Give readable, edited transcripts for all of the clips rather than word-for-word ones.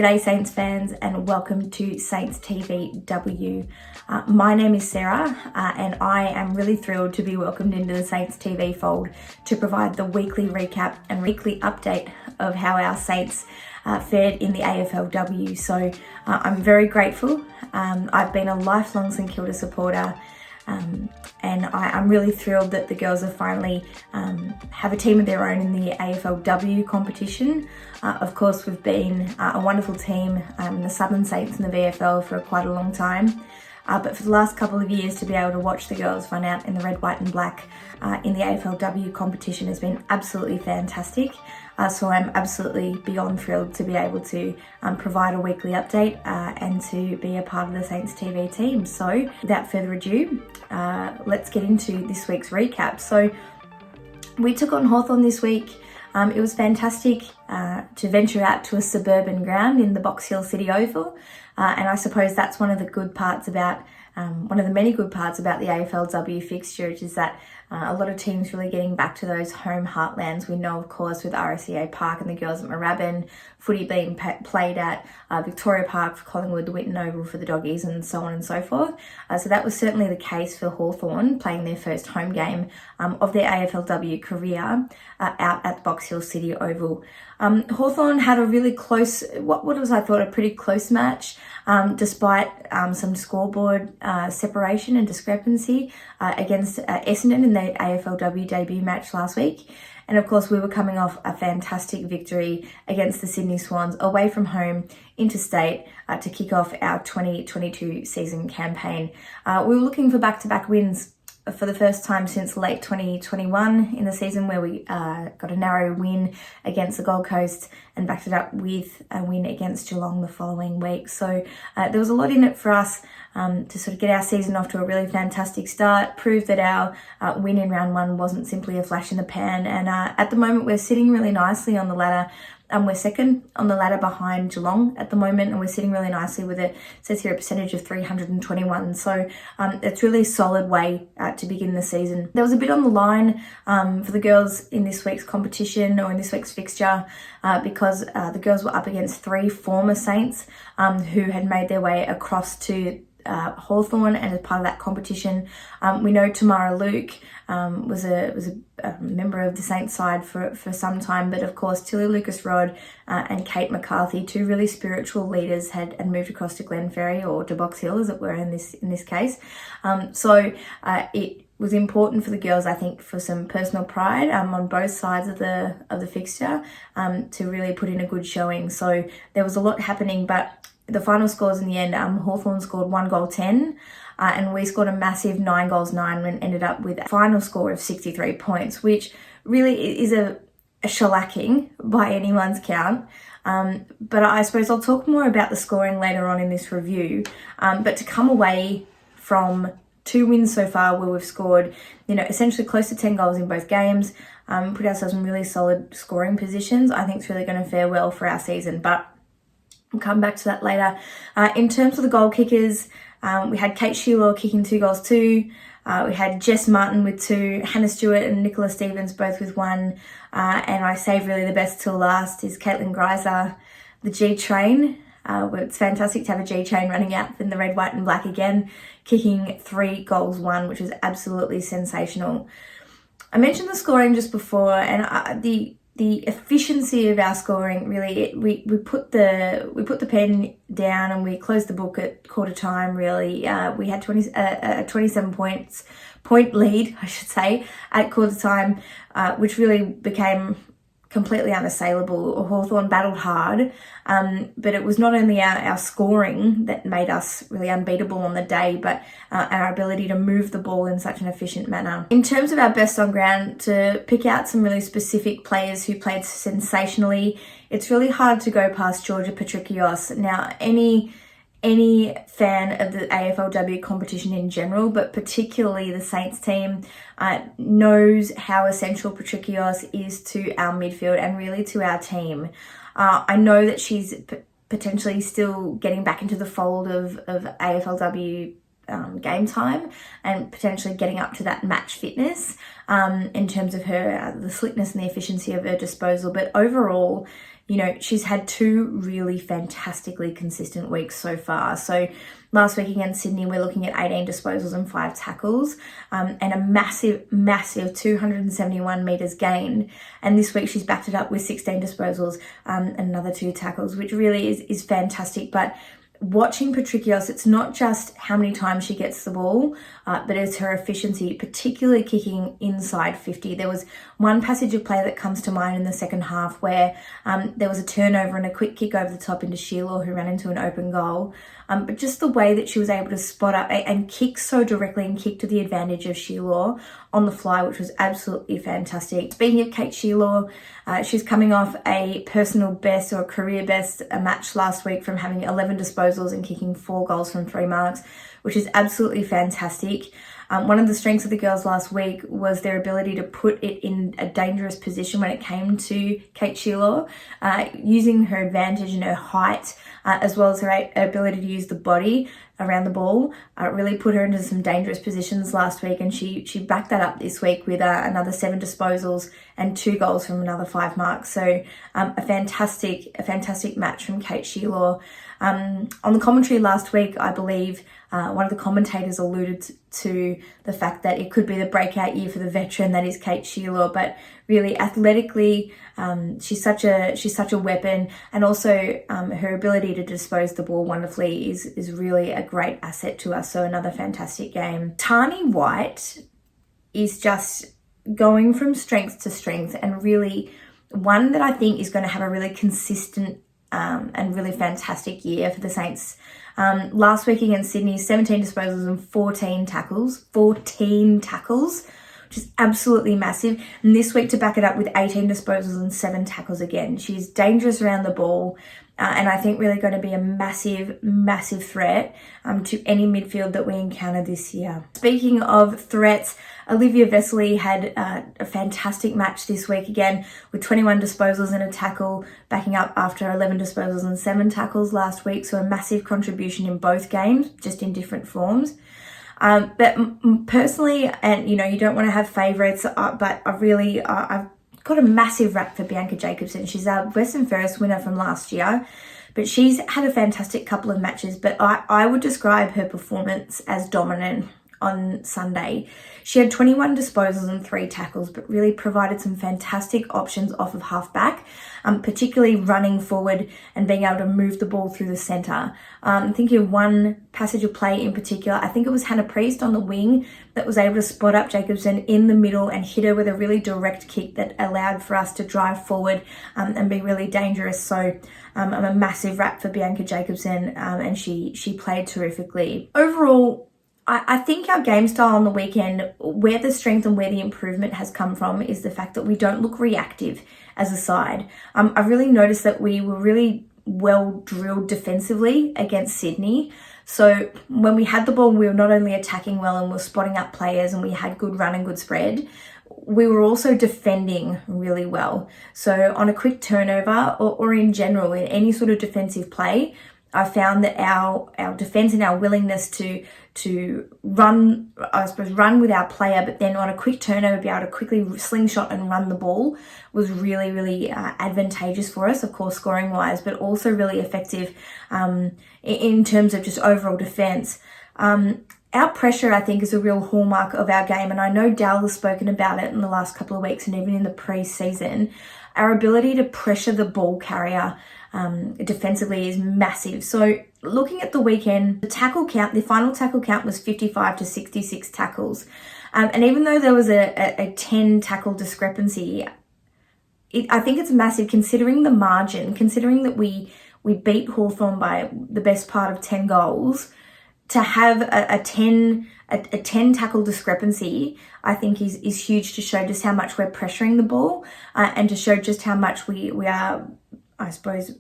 G'day Saints fans and welcome to Saints TVW. My name is Sarah and I am really thrilled to be welcomed into the Saints TV fold to provide the weekly recap and weekly update of how our Saints fared in the AFLW. So I'm very grateful. I've been a lifelong St Kilda supporter. And I'm really thrilled that the girls have finally have a team of their own in the AFLW competition. Of course, we've been a wonderful team, the Southern Saints in the VFL for quite a long time. But for the last couple of years, to be able to watch the girls run out in the red, white and black in the AFLW competition has been absolutely fantastic. So I'm absolutely beyond thrilled to be able to provide a weekly update and to be a part of the Saints TV team. So without further ado, let's get into this week's recap. So we took on Hawthorn this week. It was fantastic to venture out to a suburban ground in the Box Hill City Oval. And I suppose that's one of the good parts about, one of the many good parts about the AFLW fixture, is that a lot of teams really getting back to those home heartlands. We know, of course, with RSEA Park and the girls at Moorabbin, footy being played at Victoria Park for Collingwood, the Winton Oval for the Doggies, and so on and so forth. So that was certainly the case for Hawthorn, playing their first home game of their AFLW career out at the Box Hill City Oval. Hawthorn had a really close, what was I thought a pretty close match, despite some scoreboard separation and discrepancy against Essendon in the AFLW debut match last week. And of course, we were coming off a fantastic victory against the Sydney Swans away from home interstate to kick off our 2022 season campaign. We were looking for back-to-back wins for the first time since late 2021 in the season, where we got a narrow win against the Gold Coast and backed it up with a win against Geelong the following week. So there was a lot in it for us to sort of get our season off to a really fantastic start, prove that our win in round one wasn't simply a flash in the pan. And at the moment, we're sitting really nicely on the ladder. We're second on the ladder behind Geelong at the moment, and we're sitting really nicely with it says here a percentage of 321. So it's really a solid way to begin the season. There was a bit on the line for the girls in this week's competition, or in this week's fixture, because the girls were up against three former Saints who had made their way across to Hawthorn, and as part of that competition, we know Tamara Luke was a member of the Saints side for some time, but of course Tilly Lucas-Rod and Kate McCarthy, two really spiritual leaders, had moved across to Glenferrie, or to Box Hill as it were in this case. So it was important for the girls, I think, for some personal pride on both sides of the fixture to really put in a good showing. So there was a lot happening, but the final scores in the end, Hawthorn scored 1 goal 10, and we scored a massive 9 goals 9 and ended up with a final score of 63 points, which really is a shellacking by anyone's count. But I suppose I'll talk more about the scoring later on in this review. But to come away from 2 wins so far, where we've scored, essentially close to 10 goals in both games, put ourselves in really solid scoring positions, I think it's really going to fare well for our season. But we'll come back to that later. In terms of the goal kickers, we had Kate Sheila kicking 2 goals 2. We had Jess Martin with 2, Hannah Stewart and Nicola Stevens both with 1. And I saved really the best till last is Caitlin Greiser, the G-Train. It's fantastic to have a G-Train running out in the red, white and black again, kicking 3 goals 1, which was absolutely sensational. I mentioned the scoring just before, and the efficiency of our scoring, really, we put the pen down and we closed the book at quarter time. Really, we had 27 point lead, I should say, at quarter time, which really became completely unassailable. Hawthorn battled hard, but it was not only our scoring that made us really unbeatable on the day, but our ability to move the ball in such an efficient manner. In terms of our best on ground, to pick out some really specific players who played sensationally, it's really hard to go past Georgia Patrikios. Now, any fan of the AFLW competition in general, but particularly the Saints team, knows how essential Patrikios is to our midfield and really to our team. I know that she's potentially still getting back into the fold of AFLW game time and potentially getting up to that match fitness in terms of her, the slickness and the efficiency of her disposal. But overall, you know, she's had 2 really fantastically consistent weeks so far. So last week against Sydney, we're looking at 18 disposals and 5 tackles, and a massive 271 metres gained. And this week she's backed it up with 16 disposals and another 2 tackles, which really is fantastic. But watching Patricios, it's not just how many times she gets the ball, but it's her efficiency, particularly kicking inside 50. There was one passage of play that comes to mind in the second half where there was a turnover and a quick kick over the top into Sheila, who ran into an open goal. But just the way that she was able to spot up and kick so directly and kick to the advantage of Sheila on the fly, which was absolutely fantastic. Speaking of Kate Sheila, she's coming off a personal best or a career best a match last week from having 11 disposals and kicking 4 goals from 3 marks, which is absolutely fantastic. One of the strengths of the girls last week was their ability to put it in a dangerous position when it came to Kate Sheila, using her advantage and her height, as well as her ability to use the body around the ball, really put her into some dangerous positions last week, and she backed that up this week with another 7 disposals and 2 goals from another 5 marks. So a fantastic match from Kate Sheila. On the commentary last week, I believe one of the commentators alluded to the fact that it could be the breakout year for the veteran that is Kate Sheila, but really athletically, she's such a weapon, and also her ability to dispose the ball wonderfully is really a great asset to us. So another fantastic game. Tani White is just going from strength to strength, and really one that I think is going to have a really consistent and really fantastic year for the Saints. Last week against Sydney, 17 disposals and 14 tackles, which is absolutely massive. And this week to back it up with 18 disposals and 7 tackles again. She's dangerous around the ball, and I think really going to be a massive threat to any midfield that we encounter this year. Speaking of threats, Olivia Vesely had a fantastic match this week again with 21 disposals and a tackle, backing up after 11 disposals and 7 tackles last week. So a massive contribution in both games, just in different forms. But personally, and you know, you don't want to have favourites, but I've got a massive rap for Bianca Jacobson. She's our Western Ferris winner from last year, but she's had a fantastic couple of matches. But I would describe her performance as dominant on Sunday. She had 21 disposals and 3 tackles, but really provided some fantastic options off of halfback, particularly running forward and being able to move the ball through the centre. I'm thinking of one passage of play in particular. I think it was Hannah Priest on the wing that was able to spot up Jacobson in the middle and hit her with a really direct kick that allowed for us to drive forward and be really dangerous. So I'm a massive rap for Bianca Jacobson, and she played terrifically. Overall, I think our game style on the weekend, where the strength and where the improvement has come from, is the fact that we don't look reactive as a side. I really noticed that we were really well drilled defensively against Sydney. So when we had the ball, we were not only attacking well and were spotting up players, and we had good run and good spread, we were also defending really well. So on a quick turnover or in general, in any sort of defensive play, I found that our defence and our willingness to run, run with our player, but then on a quick turnover, be able to quickly slingshot and run the ball was really advantageous for us, of course, scoring wise, but also really effective in terms of just overall defence. Our pressure, I think, is a real hallmark of our game, and I know Dal has spoken about it in the last couple of weeks and even in the pre-season. Our ability to pressure the ball carrier defensively is massive. So looking at the weekend, the final tackle count was 55 to 66 tackles. And even though there was a 10 tackle discrepancy, I think it's massive considering the margin, considering that we beat Hawthorn by the best part of 10 goals. To have a 10 tackle discrepancy, I think is huge, to show just how much we're pressuring the ball, and to show just how much we are, I suppose,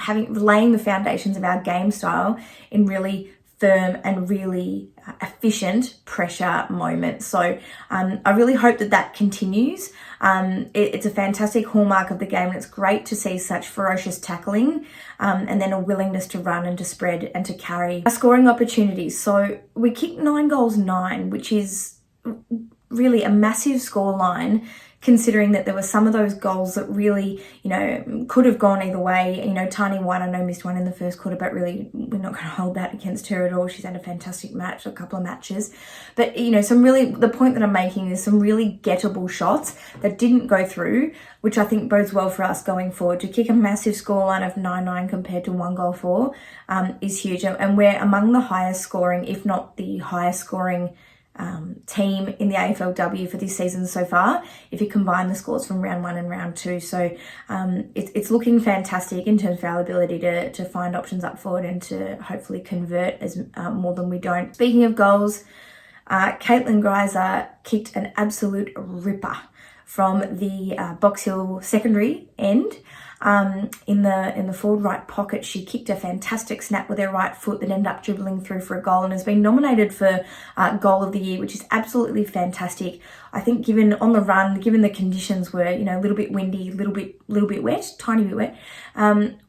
laying the foundations of our game style in really firm and really efficient pressure moment. So I really hope that continues. It's a fantastic hallmark of the game, and it's great to see such ferocious tackling and then a willingness to run and to spread and to carry scoring opportunities. So we kicked 9-9, which is really a massive scoreline, considering that there were some of those goals that really, could have gone either way. Tani White, I know, missed one in the first quarter, but really we're not going to hold that against her at all. She's had a fantastic match, a couple of matches. But, the point that I'm making is some really gettable shots that didn't go through, which I think bodes well for us going forward. To kick a massive scoreline of 9-9 compared to 1-4 is huge. And we're among the highest scoring, if not the highest scoring team in the AFLW for this season so far, if you combine the scores from round 1 and round 2. So it's looking fantastic in terms of our ability to find options up forward and to hopefully convert as more than we don't. Speaking of goals, Caitlin Greiser kicked an absolute ripper from the Box Hill secondary end. In the forward right pocket, she kicked a fantastic snap with her right foot that ended up dribbling through for a goal and has been nominated for Goal of the Year, which is absolutely fantastic. I think given on the run, given the conditions were, a little bit windy, little bit wet, tiny bit wet,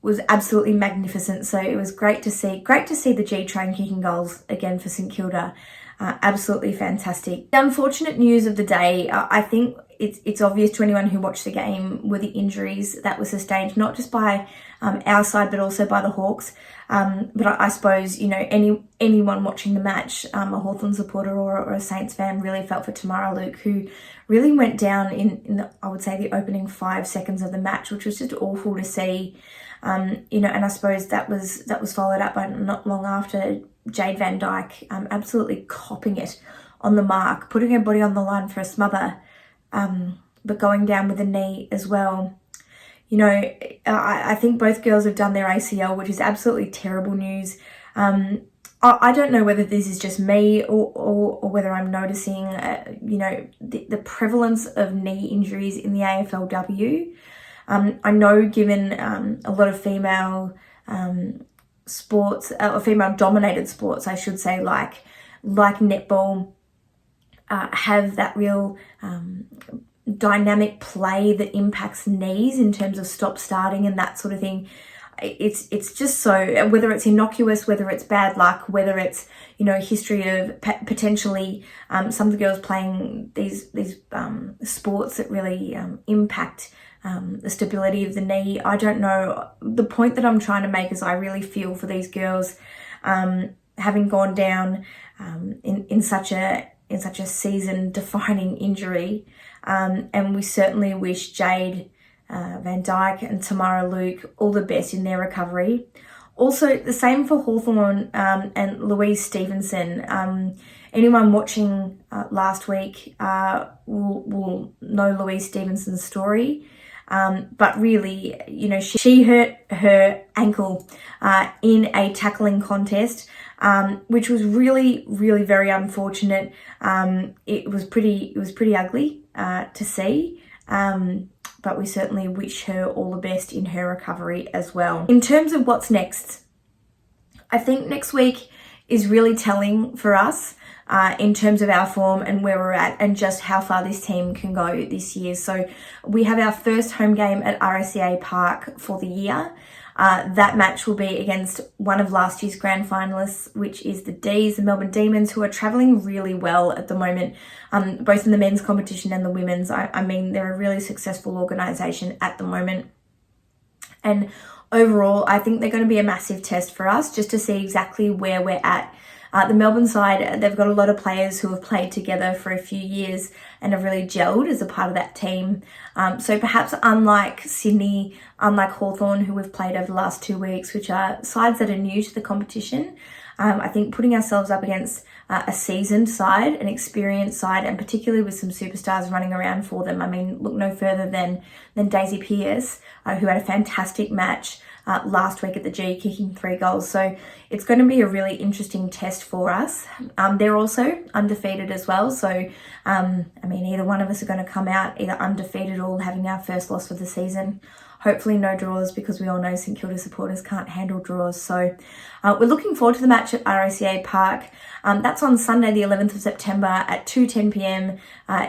was absolutely magnificent. So it was great to see the G Train kicking goals again for St Kilda. Absolutely fantastic. The unfortunate news of the day, I think it's obvious to anyone who watched the game, were the injuries that were sustained, not just by our side, but also by the Hawks. But I suppose, anyone watching the match, a Hawthorn supporter or a Saints fan, really felt for Tamara Luke, who really went down in the, I would say, the opening 5 seconds of the match, which was just awful to see. And I suppose that was followed up by not long after Jade Van Dyke absolutely copping it on the mark, putting her body on the line for a smother, but going down with a knee as well. I think both girls have done their ACL, which is absolutely terrible news. I don't know whether this is just me or whether I'm noticing, the prevalence of knee injuries in the AFLW. I know given a lot of female sports, or female-dominated sports, I should say, like netball, have that real dynamic play that impacts knees in terms of stop-starting and that sort of thing. It's just so, whether it's innocuous, whether it's bad luck, whether it's, a history of potentially some of the girls playing these sports that really impact the stability of the knee. I don't know. The point that I'm trying to make is I really feel for these girls having gone down in such a season-defining injury, and we certainly wish Jade Van Dyke and Tamara Luke all the best in their recovery. Also, the same for Hawthorn and Louise Stevenson. Anyone watching last week will know Louise Stevenson's story. But really, she hurt her ankle in a tackling contest, which was really, really very unfortunate. It was pretty ugly to see. But we certainly wish her all the best in her recovery as well. In terms of what's next, I think next week is really telling for us in terms of our form and where we're at and just how far this team can go this year. So we have our first home game at RSCA Park for the year. That match will be against one of last year's grand finalists, which is the D's, the Melbourne Demons, who are travelling really well at the moment, both in the men's competition and the women's. I mean, they're a really successful organisation at the moment. And overall, I think they're going to be a massive test for us just to see exactly where we're at. The Melbourne side, they've got a lot of players who have played together for a few years and have really gelled as a part of that team. So perhaps unlike Sydney, unlike Hawthorn, who we've played over the last 2 weeks, which are sides that are new to the competition, I think putting ourselves up against a seasoned side, an experienced side, and particularly with some superstars running around for them. I mean, look no further than Daisy Pearce, who had a fantastic match last week at the G, kicking 3 goals. So it's going to be a really interesting test for us. They're also undefeated as well. So, I mean, either one of us are going to come out either undefeated or having our first loss for the season. Hopefully no draws, because we all know St Kilda supporters can't handle draws. So we're looking forward to the match at RACA Park. That's on Sunday the 11th of September at 2:10 p.m.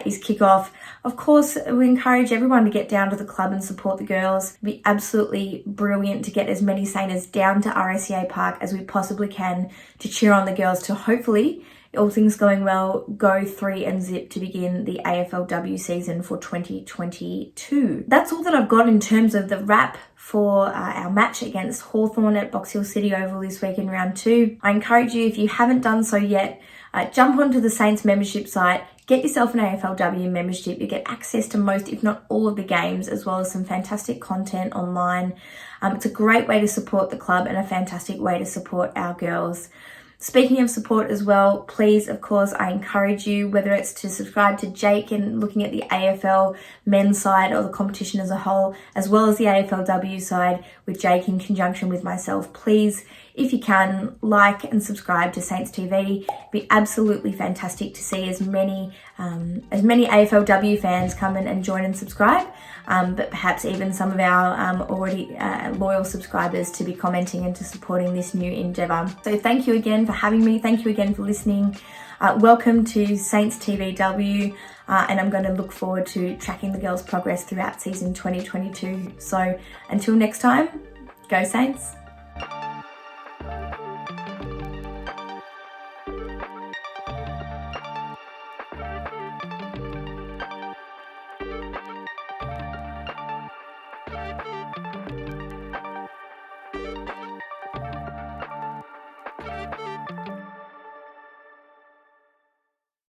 Is kickoff. Of course, we encourage everyone to get down to the club and support the girls. It'd be absolutely brilliant to get as many Saints down to RACA Park as we possibly can to cheer on the girls to hopefully, all things going well, go 3-0 to begin the AFLW season for 2022. That's all that I've got in terms of the wrap for our match against Hawthorn at Box Hill City Oval this week in round 2. I encourage you, if you haven't done so yet, jump onto the Saints membership site, get yourself an AFLW membership. You get access to most, if not all, of the games, as well as some fantastic content online. It's a great way to support the club and a fantastic way to support our girls. Speaking of support as well, please, of course, I encourage you, whether it's to subscribe to Jake and looking at the AFL men's side or the competition as a whole, as well as the AFLW side with Jake in conjunction with myself, please, if you can, like and subscribe to Saints TV. It'd be absolutely fantastic to see as many AFLW fans come in and join and subscribe, but perhaps even some of our already loyal subscribers to be commenting and to supporting this new endeavour. So thank you again for having me. Thank you again for listening. Welcome to Saints TVW, and I'm going to look forward to tracking the girls' progress throughout season 2022. So until next time, go Saints.